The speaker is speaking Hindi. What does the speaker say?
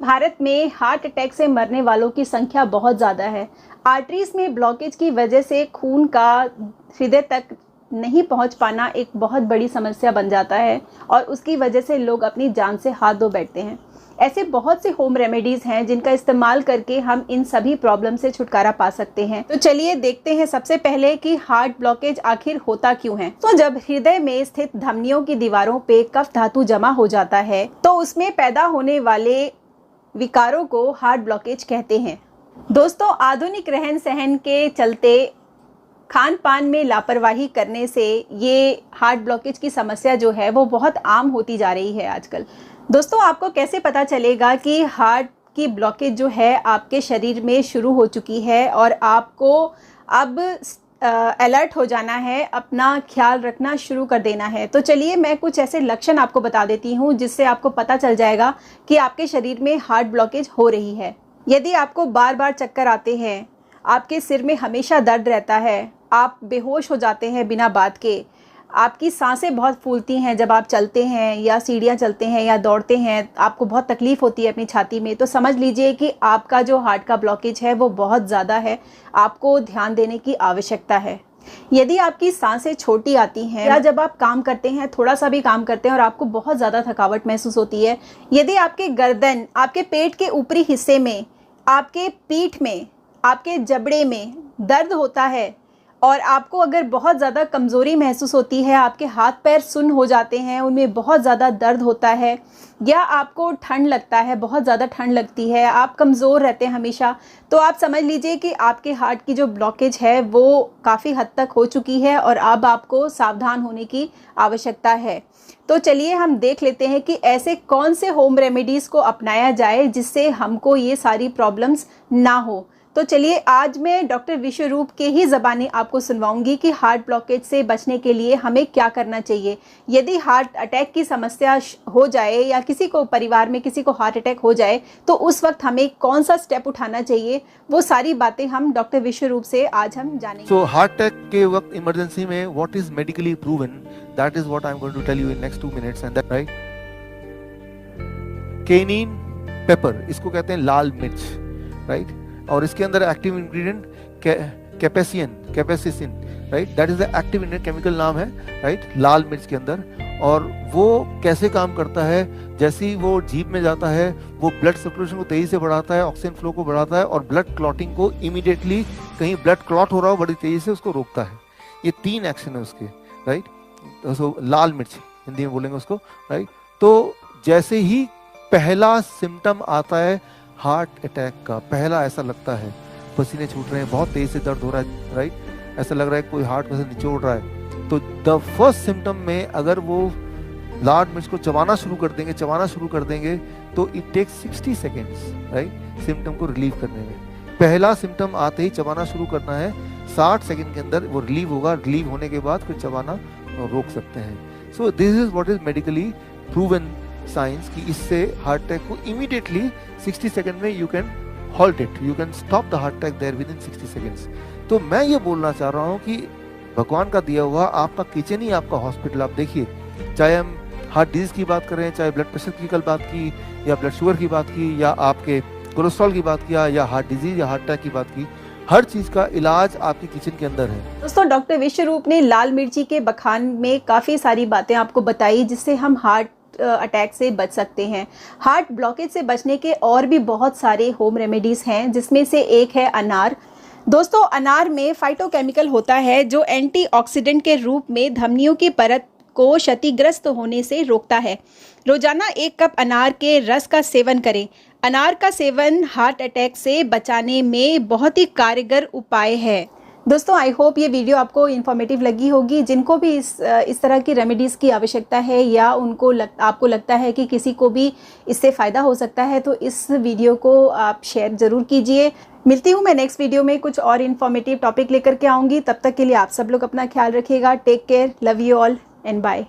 भारत में हार्ट अटैक से मरने वालों की संख्या बहुत ज़्यादा है। आर्टरीज में ब्लॉकेज की वजह से खून का हृदय तक नहीं पहुंच पाना एक बहुत बड़ी समस्या बन जाता है और उसकी वजह से लोग अपनी जान से हाथ धो बैठते हैं। ऐसे बहुत से होम रेमेडीज़ हैं जिनका इस्तेमाल करके हम इन सभी प्रॉब्लम से छुटकारा पा सकते हैं। तो चलिए देखते हैं सबसे पहले कि हार्ट ब्लॉकेज आखिर होता क्यों है। तो जब हृदय में स्थित धमनियों की दीवारों पे कफ धातु जमा हो जाता है तो उसमें पैदा होने वाले विकारों को हार्ट ब्लॉकेज कहते हैं। दोस्तों, आधुनिक रहन सहन के चलते खान पान में लापरवाही करने से ये हार्ट ब्लॉकेज की समस्या जो है वो बहुत आम होती जा रही है आजकल। दोस्तों, आपको कैसे पता चलेगा कि हार्ट की ब्लॉकेज जो है आपके शरीर में शुरू हो चुकी है और आपको अब अलर्ट हो जाना है, अपना ख्याल रखना शुरू कर देना है। तो चलिए मैं कुछ ऐसे लक्षण आपको बता देती हूँ जिससे आपको पता चल जाएगा कि आपके शरीर में हार्ट ब्लॉकेज हो रही है। यदि आपको बार बार चक्कर आते हैं, आपके सिर में हमेशा दर्द रहता है, आप बेहोश हो जाते हैं बिना बात के, आपकी सांसें बहुत फूलती हैं जब आप चलते हैं या सीढ़ियाँ चलते हैं या दौड़ते हैं, आपको बहुत तकलीफ़ होती है अपनी छाती में, तो समझ लीजिए कि आपका जो हार्ट का ब्लॉकेज है वो बहुत ज़्यादा है। आपको ध्यान देने की आवश्यकता है। यदि आपकी सांसें छोटी आती हैं या जब आप काम करते हैं, थोड़ा सा भी काम करते हैं और आपको बहुत ज़्यादा थकावट महसूस होती है, यदि आपके गर्दन, आपके पेट के ऊपरी हिस्से में, आपके पीठ में, आपके जबड़े में दर्द होता है और आपको अगर बहुत ज़्यादा कमज़ोरी महसूस होती है, आपके हाथ पैर सुन्न हो जाते हैं, उनमें बहुत ज़्यादा दर्द होता है, या आपको ठंड लगता है, बहुत ज़्यादा ठंड लगती है, आप कमज़ोर रहते हैं हमेशा, तो आप समझ लीजिए कि आपके हार्ट की जो ब्लॉकेज है वो काफ़ी हद तक हो चुकी है और अब आपको सावधान होने की आवश्यकता है। तो चलिए हम देख लेते हैं कि ऐसे कौन से होम रेमेडीज़ को अपनाया जाए जिससे हमको ये सारी प्रॉब्लम्स ना हो। तो चलिए आज मैं डॉक्टर विश्वरूप के ही ज़बानी आपको सुनवाऊंगी कि हार्ट ब्लॉकेज से बचने के लिए हमें क्या करना चाहिए। यदि हार्ट अटैक की समस्या हो जाए या किसी को परिवार में किसी को हार्ट अटैक हो जाए तो उस वक्त हमें कौन सा स्टेप उठाना चाहिए, वो सारी बातें हम डॉक्टर विश्वरूप से आज हम जानेंगे। So हार्ट अटैक के वक्त इमरजेंसी में what is medically proven, that is what I'm going to tell you in next 2 minutes, and that right? Cayenne pepper, इसको कहते हैं लाल मिर्च, right? और इसके अंदर active ingredient capsaicin, right, that is the active ingredient, chemical नाम है, राइट, लाल मिर्च के अंदर। और वो कैसे काम करता है, जैसे ही वो जीभ में जाता है वो ब्लड सर्कुलेशन को तेजी से बढ़ाता है, ऑक्सीजन फ्लो को बढ़ाता है और ब्लड क्लॉटिंग को इमीडिएटली, कहीं ब्लड क्लॉट हो रहा हो बड़ी तेजी से, उसको रोकता है। ये 3 एक्शन है उसके, राइट। तो लाल मिर्च हिंदी में बोलेंगे उसको, राइट। तो जैसे ही पहला सिम्टम आता है हार्ट अटैक का, पहला ऐसा लगता है पसीने छूट रहे हैं, बहुत तेज से दर्द हो रहा है, राइट, ऐसा लग रहा है कोई हार्ट में से निचोड़ रहा है, तो द फर्स्ट सिम्टम में अगर वो लाल मिर्च को चबाना शुरू कर देंगे तो it takes 60 seconds, right, symptom को रिलीव करने में। पहला सिम्टम आते ही चबाना शुरू करना है, 60 सेकेंड के अंदर वो रिलीव होगा, रिलीव होने के बाद फिर चबाना रोक सकते हैं। So this is what is medically proven science कि इससे हार्ट अटैक को इमीडिएटली 60 सेकंड में you can halt it, you can stop the heart attack there within 60 seconds. तो मैं ये बोलना चाह रहा हूँ कि भगवान का दिया हुआ आपका किचन ही आपका हॉस्पिटल। आप देखिए, चाहे हम हार्ट डिजीज की बात करें, चाहे ब्लड प्रेशर की कल बात की या ब्लड शुगर की बात की या आपके कोलेस्ट्रॉल की बात किया या हार्ट डिजीज या हार्ट अटैक की बात की, हर चीज का इलाज आपके किचन के अंदर है। दोस्तों, डॉक्टर विश्वरूप ने लाल मिर्ची के बखान में काफ़ी सारी बातें आपको बताई जिससे हम हार्ट अटैक से बच सकते हैं। हार्ट ब्लॉकेज से बचने के और भी बहुत सारे होम रेमेडीज़ हैं जिसमें से एक है अनार। दोस्तों, अनार में फाइटोकेमिकल होता है जो एंटीऑक्सीडेंट के रूप में धमनियों की परत को क्षतिग्रस्त होने से रोकता है। रोजाना 1 कप अनार के रस का सेवन करें। अनार का सेवन हार्ट अटैक से बचाने में बहुत ही कारगर उपाय है। दोस्तों, आई होप ये वीडियो आपको इन्फॉर्मेटिव लगी होगी। जिनको भी इस तरह की रेमेडीज़ की आवश्यकता है या आपको लगता है कि किसी को भी इससे फ़ायदा हो सकता है तो इस वीडियो को आप शेयर ज़रूर कीजिए। मिलती हूँ मैं नेक्स्ट वीडियो में कुछ और इन्फॉर्मेटिव टॉपिक लेकर के आऊँगी। तब तक के लिए आप सब लोग अपना ख्याल रखिएगा। Take care, love you all and bye.